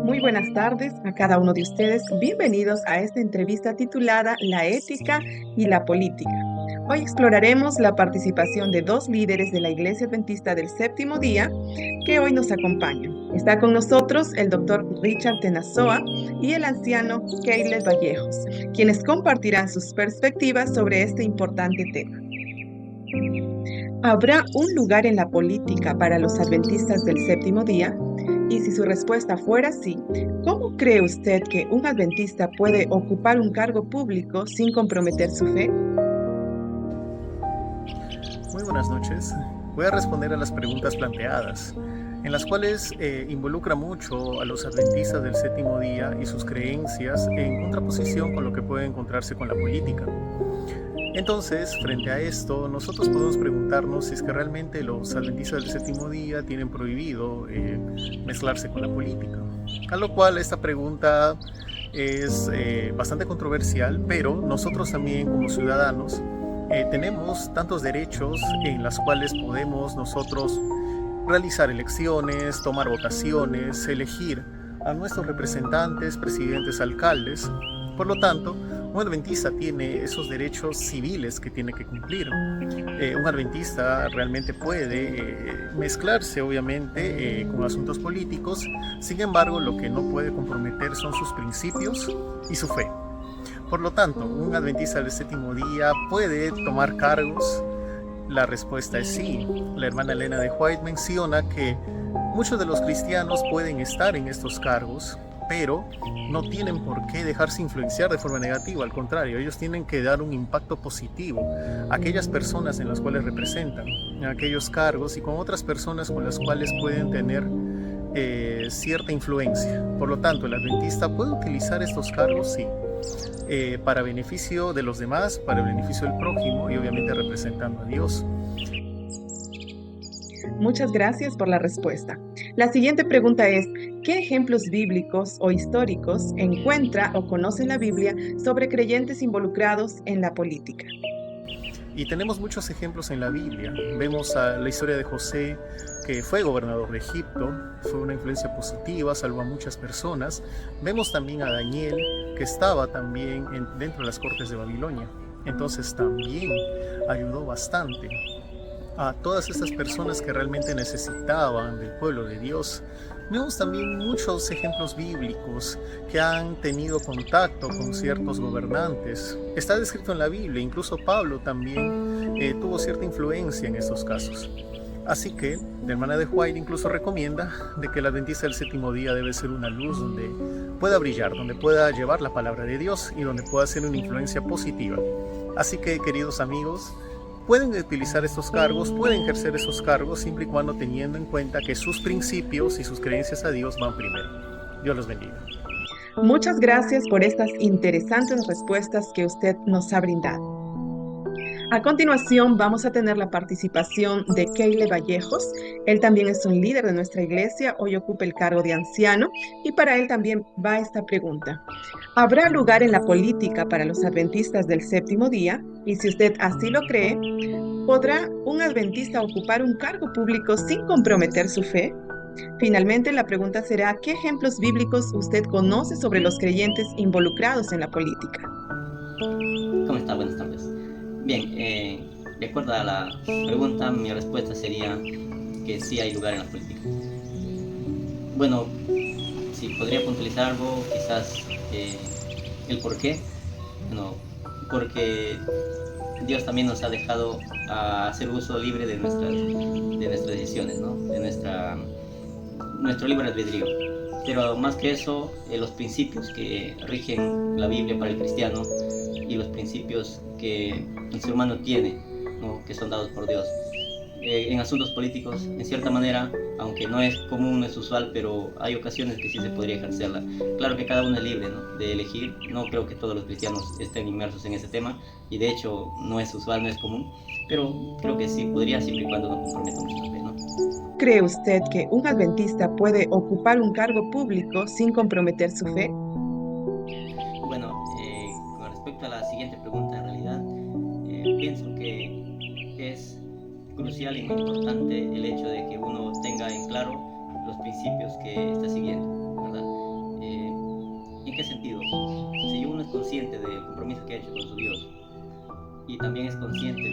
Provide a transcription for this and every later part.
Muy buenas tardes a cada uno de ustedes. Bienvenidos a esta entrevista titulada La ética y la política. Hoy exploraremos la participación de dos líderes de la Iglesia Adventista del Séptimo Día que hoy nos acompañan. Está con nosotros el doctor Richard Tenazoa y el anciano Caleb Vallejos, quienes compartirán sus perspectivas sobre este importante tema. ¿Habrá un lugar en la política para los adventistas del séptimo día? Y si su respuesta fuera sí, ¿cómo cree usted que un adventista puede ocupar un cargo público sin comprometer su fe? Muy buenas noches. Voy a responder a las preguntas planteadas, en las cuales involucra mucho a los adventistas del séptimo día y sus creencias en contraposición con lo que puede encontrarse con la política. Entonces, frente a esto, nosotros podemos preguntarnos si es que realmente los adventistas del séptimo día tienen prohibido mezclarse con la política. A lo cual esta pregunta es bastante controversial, pero nosotros también como ciudadanos tenemos tantos derechos en los cuales podemos nosotros realizar elecciones, tomar votaciones, elegir a nuestros representantes, presidentes, alcaldes. Por lo tanto, un adventista tiene esos derechos civiles que tiene que cumplir. Un adventista realmente puede mezclarse, obviamente, con asuntos políticos. Sin embargo, lo que no puede comprometer son sus principios y su fe. Por lo tanto, un adventista del séptimo día puede tomar cargos. La respuesta es sí. La hermana Elena de White menciona que muchos de los cristianos pueden estar en estos cargos, pero no tienen por qué dejarse influenciar de forma negativa. Al contrario, ellos tienen que dar un impacto positivo a aquellas personas en las cuales representan, en aquellos cargos y con otras personas con las cuales pueden tener cierta influencia. Por lo tanto, el adventista puede utilizar estos cargos, sí, para beneficio de los demás, para beneficio del prójimo y obviamente representando a Dios. Muchas gracias por la respuesta. La siguiente pregunta es, ¿qué ejemplos bíblicos o históricos encuentra o conoce en la Biblia sobre creyentes involucrados en la política? Y tenemos muchos ejemplos en la Biblia. Vemos a la historia de José, que fue gobernador de Egipto, fue una influencia positiva, salvó a muchas personas. Vemos también a Daniel, que estaba también dentro de las cortes de Babilonia. Entonces también ayudó bastante a todas estas personas que realmente necesitaban del pueblo de Dios. Vemos también muchos ejemplos bíblicos que han tenido contacto con ciertos gobernantes. Está descrito en la Biblia, incluso Pablo también tuvo cierta influencia en estos casos. Así que la hermana de White incluso recomienda de que el adventista del séptimo día debe ser una luz donde pueda brillar, donde pueda llevar la palabra de Dios y donde pueda ser una influencia positiva. Así que, queridos amigos, pueden utilizar estos cargos, pueden ejercer esos cargos siempre y cuando teniendo en cuenta que sus principios y sus creencias a Dios van primero. Dios los bendiga. Muchas gracias por estas interesantes respuestas que usted nos ha brindado. A continuación vamos a tener la participación de Caleb Vallejos. Él también es un líder de nuestra iglesia, hoy ocupa el cargo de anciano y para él también va esta pregunta. ¿Habrá lugar en la política para los adventistas del séptimo día? Y si usted así lo cree, ¿podrá un adventista ocupar un cargo público sin comprometer su fe? Finalmente, la pregunta será, ¿qué ejemplos bíblicos usted conoce sobre los creyentes involucrados en la política? ¿Cómo está? Buenas tardes. Bien, de acuerdo a la pregunta, mi respuesta sería que sí hay lugar en la política. Bueno, si podría puntualizar algo, quizás el por qué. Bueno, porque Dios también nos ha dejado a hacer uso libre de nuestras decisiones, ¿no? De nuestro libre albedrío. Pero más que eso, los principios que rigen la Biblia para el cristiano y los principios que el ser humano tiene, ¿no? Que son dados por Dios. En asuntos políticos, en cierta manera, aunque no es común, no es usual, pero hay ocasiones que sí se podría ejercerla. Claro que cada uno es libre, ¿no? De elegir. No creo que todos los cristianos estén inmersos en ese tema, y de hecho no es usual, no es común, pero creo que sí podría, siempre y cuando no comprometa nuestra fe, ¿no? ¿Cree usted que un adventista puede ocupar un cargo público sin comprometer su fe? Bueno, con respecto a la siguiente pregunta, en realidad pienso que es crucial crucial y muy importante el hecho de que uno tenga en claro los principios que está siguiendo, ¿verdad? ¿En qué sentido? Si uno es consciente del compromiso que ha hecho con su Dios y también es consciente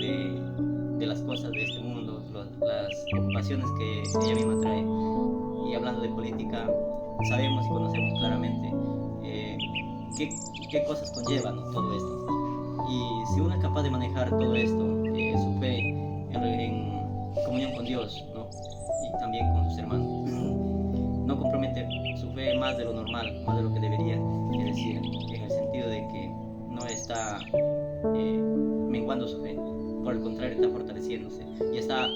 de las cosas de este mundo, las ocupaciones que ella misma trae, y hablando de política, sabemos y conocemos claramente qué cosas conlleva, ¿no?, todo esto. Y si uno es capaz de manejar todo esto, su fe en comunión con Dios, ¿no?, y también con sus hermanos, no compromete su fe más de lo normal, más de lo que debería, es decir, en el sentido de que no está menguando su fe, por el contrario está fortaleciéndose y está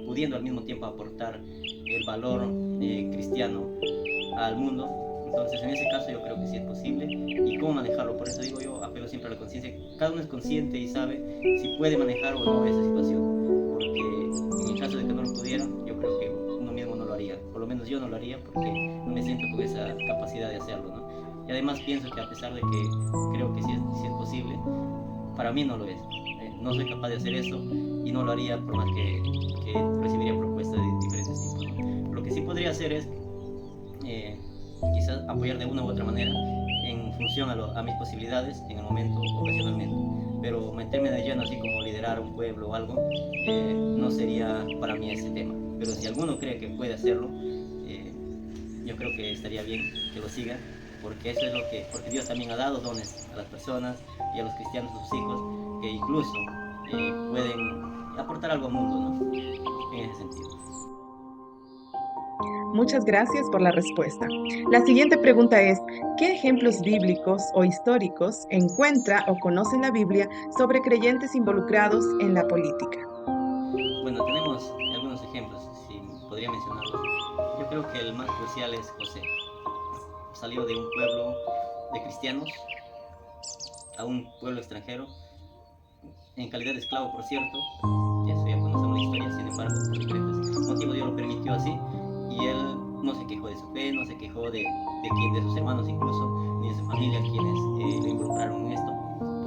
pudiendo al mismo tiempo aportar el valor cristiano al mundo. Entonces, en ese caso yo creo que sí es posible. ¿Y cómo manejarlo? Por eso digo, yo apelo siempre a la conciencia. Cada uno es consciente y sabe si puede manejar o no esa situación, porque en el caso de que no lo pudiera, yo creo que uno mismo no lo haría. Por lo menos yo no lo haría, porque no me siento con esa capacidad de hacerlo, ¿no? Y además pienso que, a pesar de que creo que sí es posible, para mí no lo es. No soy capaz de hacer eso y no lo haría por más que recibiría propuestas de diferentes tipos, ¿no? Lo que sí podría hacer es quizás apoyar de una u otra manera en función a mis posibilidades en el momento, ocasionalmente, pero meterme de lleno así como liderar un pueblo o algo, no sería para mí ese tema. Pero si alguno cree que puede hacerlo, yo creo que estaría bien que lo siga, porque eso es porque Dios también ha dado dones a las personas y a los cristianos, a sus hijos, que incluso pueden aportar algo al mundo, ¿no?, en ese sentido. Muchas gracias por la respuesta. La siguiente pregunta es, ¿qué ejemplos bíblicos o históricos encuentra o conoce en la Biblia sobre creyentes involucrados en la política? Bueno, tenemos algunos ejemplos, si podría mencionarlos. Yo creo que el más crucial es José. Salió de un pueblo de cristianos a un pueblo extranjero, en calidad de esclavo, por cierto. Eso ya conocemos la historia, sin embargo, por diferentes motivos Dios lo permitió así. Y él no se quejó de su fe, no se quejó de sus hermanos incluso, ni de su familia, quienes lo involucraron en esto,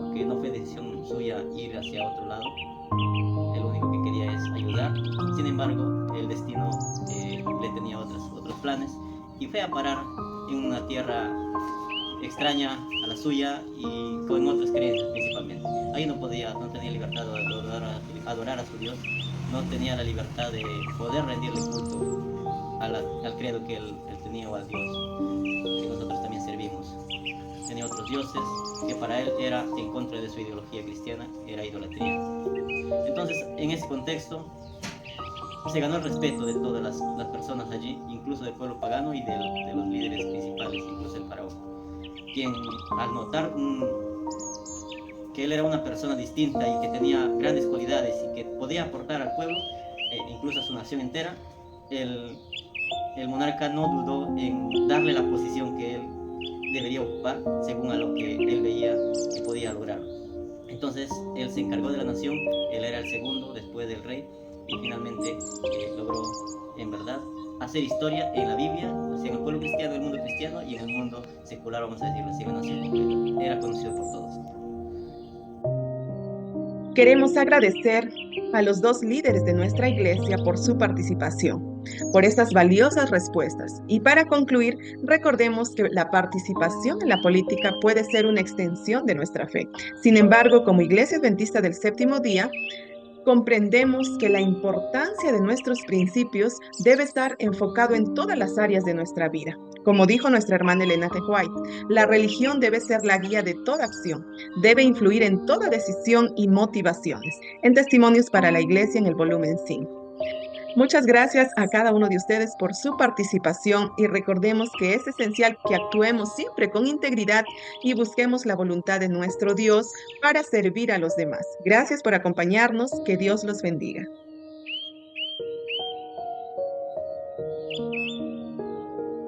porque no fue decisión suya ir hacia otro lado. Él lo único que quería es ayudar. Sin embargo, el destino le tenía otros planes y fue a parar en una tierra extraña a la suya y con otras creencias principalmente. Ahí no tenía libertad de adorar a su Dios, no tenía la libertad de poder rendirle culto al credo que él tenía, o al Dios que nosotros también servimos. Tenía otros dioses que para él era en contra de su ideología cristiana, era idolatría. Entonces, en ese contexto, se ganó el respeto de todas las personas allí, incluso del pueblo pagano y de los líderes principales, incluso el faraón, quien, al notar que él era una persona distinta y que tenía grandes cualidades y que podía aportar al pueblo, incluso a su nación entera, el monarca no dudó en darle la posición que él debería ocupar según a lo que él veía que podía lograr. Entonces él se encargó de la nación, él era el segundo después del rey y finalmente logró en verdad hacer historia en la Biblia, o sea, en el pueblo cristiano, en el mundo cristiano y en el mundo secular, vamos a decirlo así, en la nación completa. Era conocido por todos. Queremos agradecer a los dos líderes de nuestra iglesia por su participación, por estas valiosas respuestas. Y para concluir, recordemos que la participación en la política puede ser una extensión de nuestra fe. Sin embargo, como Iglesia Adventista del Séptimo Día, comprendemos que la importancia de nuestros principios debe estar enfocado en todas las áreas de nuestra vida. Como dijo nuestra hermana Elena G. White, la religión debe ser la guía de toda acción, debe influir en toda decisión y motivaciones. En Testimonios para la Iglesia, en el volumen 5. Muchas gracias a cada uno de ustedes por su participación y recordemos que es esencial que actuemos siempre con integridad y busquemos la voluntad de nuestro Dios para servir a los demás. Gracias por acompañarnos, que Dios los bendiga.